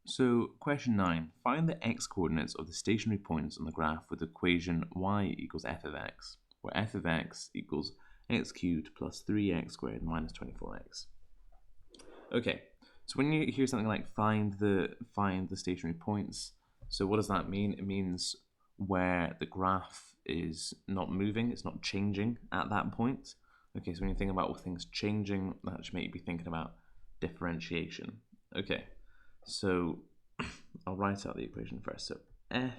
So, question 9. Find the x-coordinates of the stationary points on the graph with the equation y equals f of x, where f of x equals x cubed plus 3x squared minus 24x. Okay, so when you hear something like find the stationary points, so what does that mean? It means where the graph is not moving, it's not changing at that point. Okay, so when you think about things changing, that should make you be thinking about differentiation. Okay, so I'll write out the equation first. So f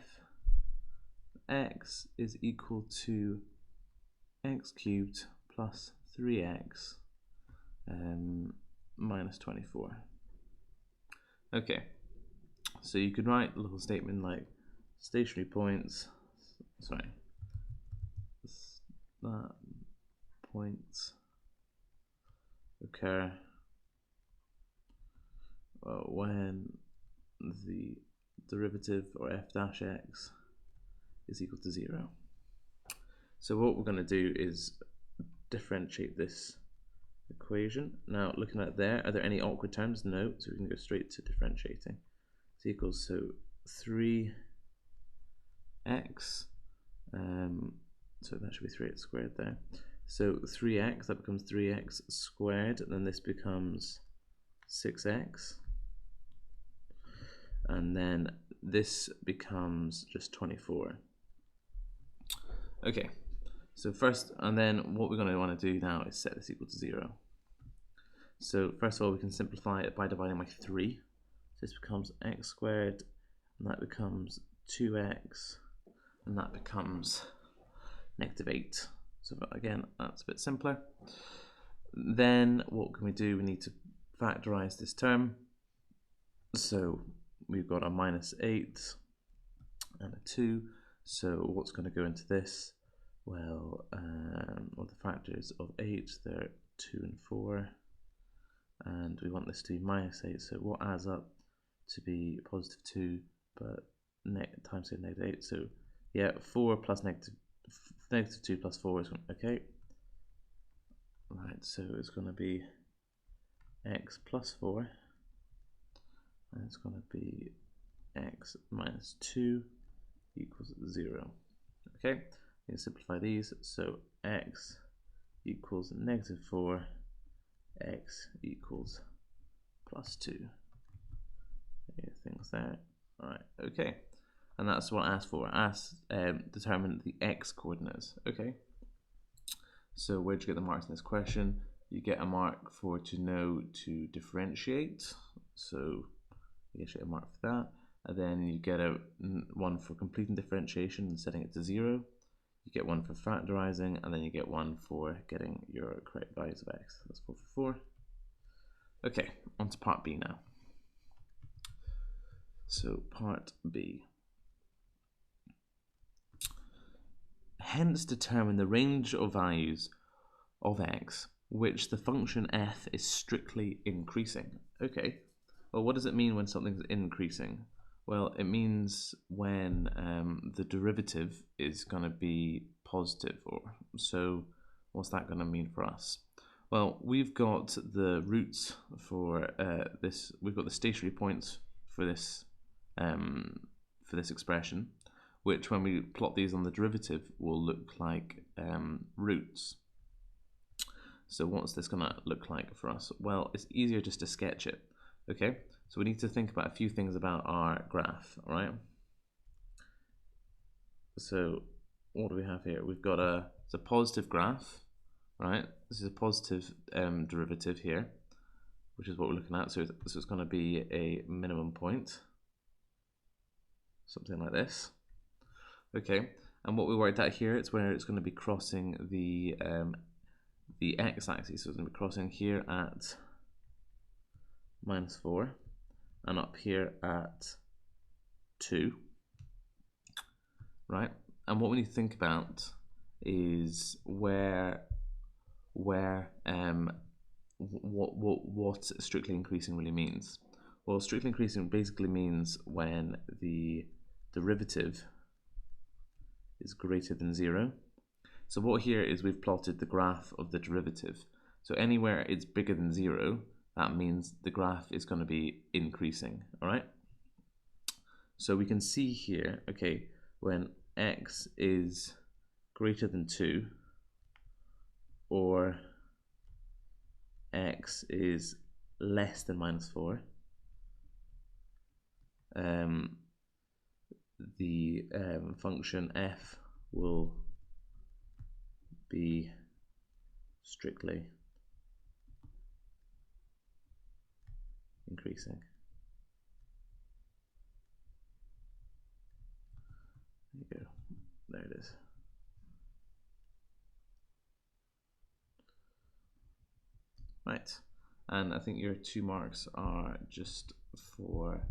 x is equal to x cubed plus 3x minus 24. Okay, so you could write a little statement like stationary points, that points occur when the derivative, or f dash x, is equal to 0. So what we're going to do is differentiate this equation. Now, looking at there, are there any awkward terms? No, so we can go straight to differentiating. It's equals, so 3x, so that should be 3x squared there. So 3x, that becomes 3x squared, and then this becomes 6x. And then this becomes just 24. Okay, so first, and then what we're going to want to do now is set this equal to 0. So first of all, we can simplify it by dividing by 3. So this becomes x squared, and that becomes 2x, and that becomes negative 8. So again, that's a bit simpler. Then what can we do? We need to factorize this term. So we've got a minus 8 and a 2. So what's going to go into this? Well, the factors of 8, they're 2 and 4. And we want this to be minus 8. So what adds up to be positive 2, but times negative 8. So yeah, 4 plus negative 2 plus 4 is okay. Right, so it's going to be x plus 4. And it's going to be x minus 2 equals 0. Okay, you can simplify these. So x equals negative 4, x equals plus 2. Things there. Alright, okay. And that's what I asked for. Determine the x coordinates. Okay. So where'd you get the marks in this question? You get a mark for to know to differentiate. So you get a mark for that. And then you get one for completing differentiation and setting it to 0. You get one for factorizing, and then you get one for getting your correct values of x. That's 4 for 4. Okay, on to part B now. So part B. Hence determine the range of values of x which the function f is strictly increasing. Okay, well, what does it mean when something's increasing? Well, it means when the derivative is going to be positive. So what's that going to mean for us? Well, we've got the roots for this. We've got the stationary points for this expression, which when we plot these on the derivative will look like roots. So what's this going to look like for us? Well, it's easier just to sketch it. Okay, so we need to think about a few things about our graph, all right? So what do we have here? We've got it's a positive graph, right? This is a positive derivative here, which is what we're looking at. So this is going to be a minimum point, something like this. Okay, and what we worked out here, it's where it's going to be crossing the x-axis. So it's going to be crossing here at minus 4 and up here at 2, right? And what we need to think about is what strictly increasing really means. Well, strictly increasing basically means when the derivative is greater than 0. So what here is we've plotted the graph of the derivative. So anywhere it's bigger than 0, that means the graph is going to be increasing, all right? So we can see here, okay, when x is greater than 2 or x is less than -4, the function f will be strictly increasing. There you go. There it is. Right, and I think your 2 marks are just for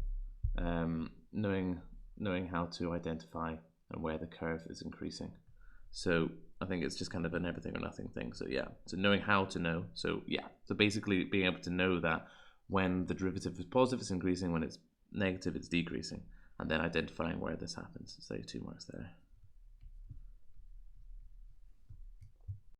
knowing how to identify and where the curve is increasing. So I think it's just kind of an everything or nothing thing. So yeah, so knowing how to know. So yeah, so basically being able to know that when the derivative is positive, it's increasing. When it's negative, it's decreasing. And then identifying where this happens. So 2 marks there.